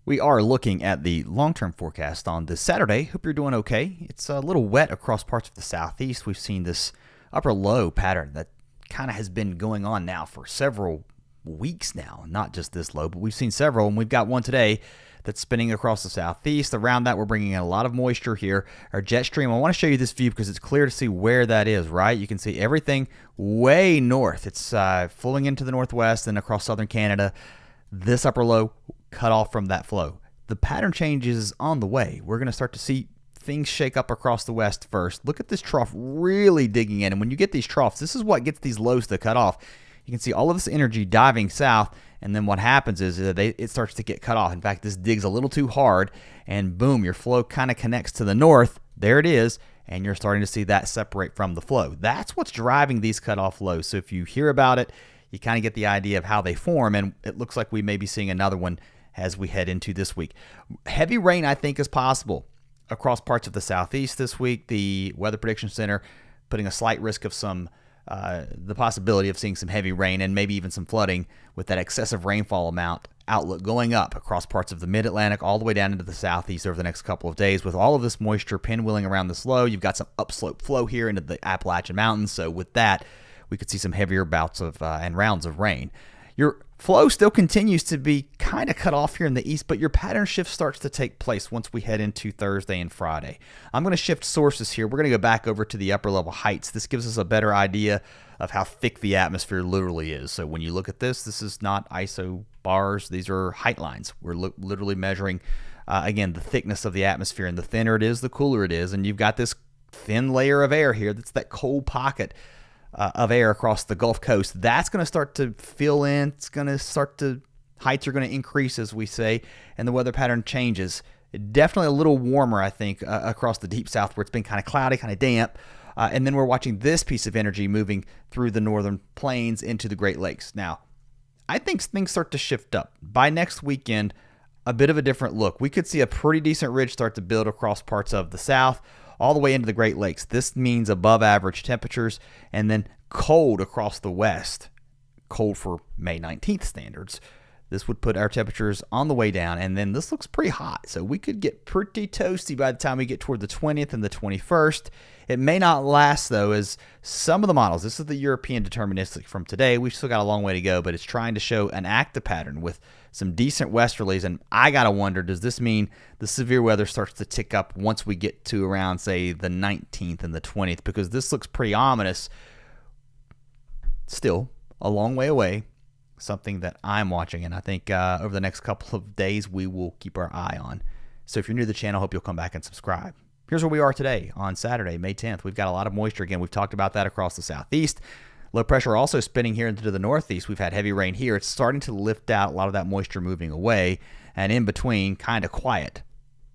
We are looking at the long-term forecast on this Saturday. Hope you're doing okay. It's a little wet across parts of the southeast. We've seen this upper low pattern that kind of has been going on now for several weeks now. Not just this low, but we've seen several, and we've got one today that's spinning across the southeast. Around that, we're bringing in a lot of moisture here. Our jet stream, I want to show you this view because it's clear to see where that is, right? You can see everything way north. It's flowing into the northwest and across southern Canada. This upper low cut off from that flow. The pattern change is on the way. We're going to start to see things shake up across the west first. Look at this trough really digging in. And when you get these troughs, this is what gets these lows to cut off. You can see all of this energy diving south, and then what happens is it starts to get cut off. In fact, this digs a little too hard, and boom, your flow kind of connects to the north. There it is, and you're starting to see that separate from the flow. That's what's driving these cutoff lows. So if you hear about it, you kind of get the idea of how they form, and it looks like we may be seeing another one as we head into this week. Heavy rain, I think, is possible across parts of the southeast this week. The Weather Prediction Center putting a slight risk of the possibility of seeing some heavy rain and maybe even some flooding with that excessive rainfall amount outlook going up across parts of the mid-Atlantic all the way down into the southeast over the next couple of days. With all of this moisture pinwheeling around this low, you've got some upslope flow here into the Appalachian Mountains. So with that, we could see some heavier bouts of and rounds of rain. Your flow still continues to be kind of cut off here in the east, but your pattern shift starts to take place once we head into Thursday and Friday. I'm going to shift sources here. We're going to go back over to the upper level heights. This gives us a better idea of how thick the atmosphere literally is. So when you look at this is not ISO bars. These are height lines. We're literally measuring, again, the thickness of the atmosphere. And the thinner it is, the cooler it is. And you've got this thin layer of air here. That's that cold pocket of air across the Gulf Coast. That's going to start to fill in. It's going to start to, heights are going to increase, as we say, and the weather pattern changes. Definitely a little warmer, I think, across the deep south where it's been kind of cloudy, kind of damp. And then we're watching this piece of energy moving through the northern plains into the Great Lakes. Now, I think things start to shift up. By next weekend, a bit of a different look. We could see a pretty decent ridge start to build across parts of the south, all the way into the Great Lakes. This means above average temperatures, and then cold across the west. Cold for May 19th standards. This would put our temperatures on the way down, and then this looks pretty hot. So we could get pretty toasty by the time we get toward the 20th and the 21st. It may not last, though, as some of the models, this is the European deterministic from today. We've still got a long way to go, but it's trying to show an active pattern with some decent westerlies. And I got to wonder, does this mean the severe weather starts to tick up once we get to around, say, the 19th and the 20th? Because this looks pretty ominous. Still a long way away. Something that I'm watching, and I think over the next couple of days we will keep our eye on. So if you're new to the channel, I hope you'll come back and subscribe. Here's where we are today on Saturday, May 10th. We've got a lot of moisture again. We've talked about that across the southeast. Low pressure also spinning here into the northeast. We've had heavy rain here. It's starting to lift out a lot of that moisture moving away, and in between, kind of quiet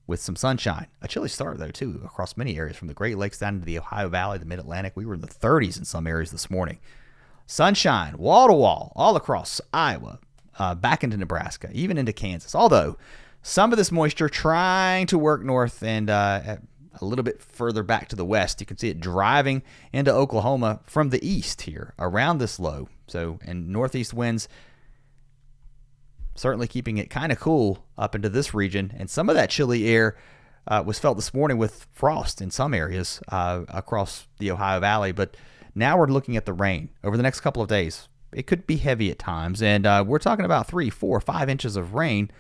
with some sunshine. A chilly start, though, too, across many areas from the Great Lakes down into the Ohio Valley, the Mid-Atlantic. We were in the 30s in some areas this morning. Sunshine, wall to wall, all across Iowa, back into Nebraska, even into Kansas. Although some of this moisture trying to work north and a little bit further back to the west. You can see it driving into Oklahoma from the east here around this low. So, and northeast winds certainly keeping it kind of cool up into this region. And some of that chilly air was felt this morning with frost in some areas across the Ohio Valley. But now we're looking at the rain over the next couple of days. It could be heavy at times, and we're talking about 3, 4, 5 inches of rain.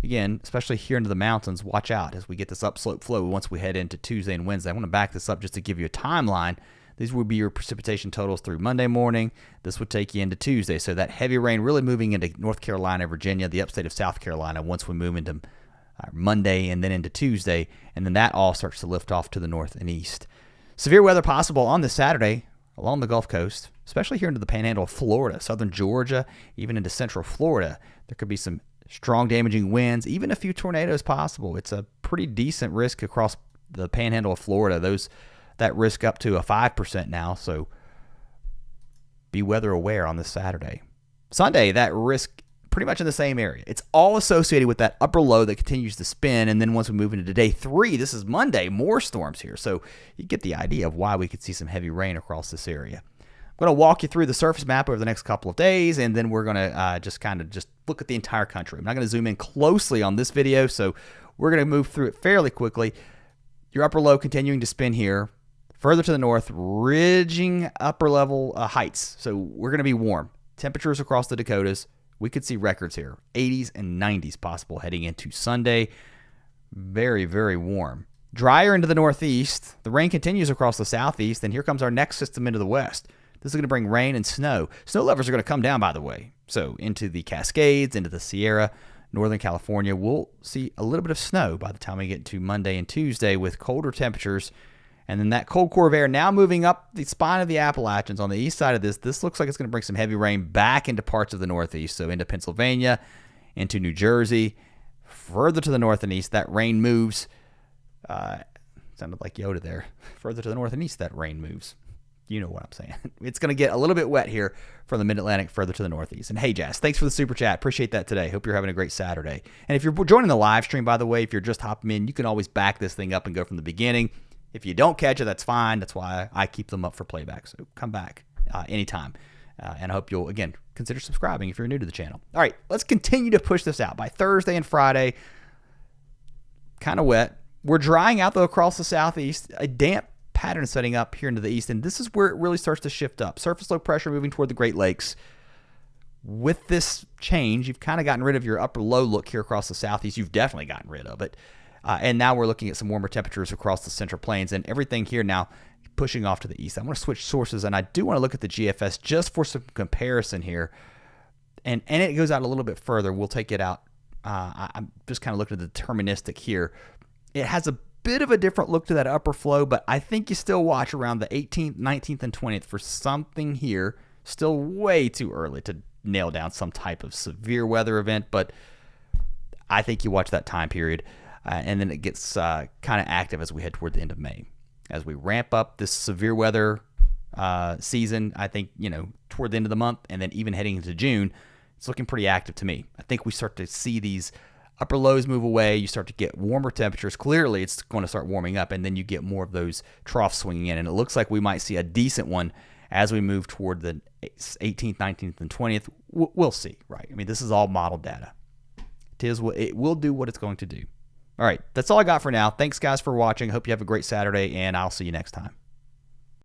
Again, especially here into the mountains, watch out as we get this upslope flow once we head into Tuesday and Wednesday. I want to back this up just to give you a timeline. These would be your precipitation totals through Monday morning. This would take you into Tuesday. So that heavy rain really moving into North Carolina, Virginia, the upstate of South Carolina once we move into Monday and then into Tuesday, and then that all starts to lift off to the north and east. Severe weather possible on this Saturday along the Gulf Coast, especially here into the panhandle of Florida, southern Georgia, even into central Florida. There could be some strong damaging winds, even a few tornadoes possible. It's a pretty decent risk across the panhandle of Florida. That risk up to a 5% now, so be weather aware on this Saturday. Sunday, that risk pretty much in the same area. It's all associated with that upper low that continues to spin, and then once we move into day 3, this is Monday, more storms here. So you get the idea of why we could see some heavy rain across this area. I'm going to walk you through the surface map over the next couple of days, and then we're going to just look at the entire country. I'm not going to zoom in closely on this video, so we're going to move through it fairly quickly. Your upper low continuing to spin here. Further to the north, ridging upper level heights. So we're going to be warm. Temperatures across the Dakotas, we could see records here. 80s and 90s possible heading into Sunday. Very, very warm. Drier into the northeast. The rain continues across the southeast, and here comes our next system into the west. This is going to bring rain and snow. Snow levels are going to come down, by the way. So into the Cascades, into the Sierra, Northern California. We'll see a little bit of snow by the time we get to Monday and Tuesday with colder temperatures. And then that cold core of air now moving up the spine of the Appalachians on the east side of this. This looks like it's going to bring some heavy rain back into parts of the northeast. So into Pennsylvania, into New Jersey. Further to the north and east, that rain moves. Sounded like Yoda there. Further to the north and east, that rain moves. You know what I'm saying. It's going to get a little bit wet here from the mid-Atlantic further to the northeast. And hey, Jazz, thanks for the super chat. Appreciate that today. Hope you're having a great Saturday. And if you're joining the live stream, by the way, if you're just hopping in, you can always back this thing up and go from the beginning. If you don't catch it, that's fine. That's why I keep them up for playback. So come back anytime. And I hope you'll, again, consider subscribing if you're new to the channel. All right, let's continue to push this out. By Thursday and Friday, kind of wet. We're drying out, though, across the southeast. A damp pattern setting up here into the east, and this is where it really starts to shift up. Surface low pressure moving toward the Great Lakes. With this change, you've kind of gotten rid of your upper low look here across the southeast. You've definitely gotten rid of it. And now we're looking at some warmer temperatures across the Central Plains, and everything here now pushing off to the east. I'm going to switch sources, and I do want to look at the GFS just for some comparison here. And it goes out a little bit further. We'll take it out. I'm just kind of looking at the deterministic here. It has a bit of a different look to that upper flow, but I think you still watch around the 18th, 19th, and 20th for something here. Still way too early to nail down some type of severe weather event, but I think you watch that time period, and then it gets kind of active as we head toward the end of May. As we ramp up this severe weather season, I think, toward the end of the month, and then even heading into June, it's looking pretty active to me. I think we start to see these upper lows move away. You start to get warmer temperatures. Clearly, it's going to start warming up, and then you get more of those troughs swinging in. And it looks like we might see a decent one as we move toward the 18th, 19th, and 20th. We'll see, right? I mean, this is all model data. It will do what it's going to do. All right, that's all I got for now. Thanks, guys, for watching. Hope you have a great Saturday, and I'll see you next time.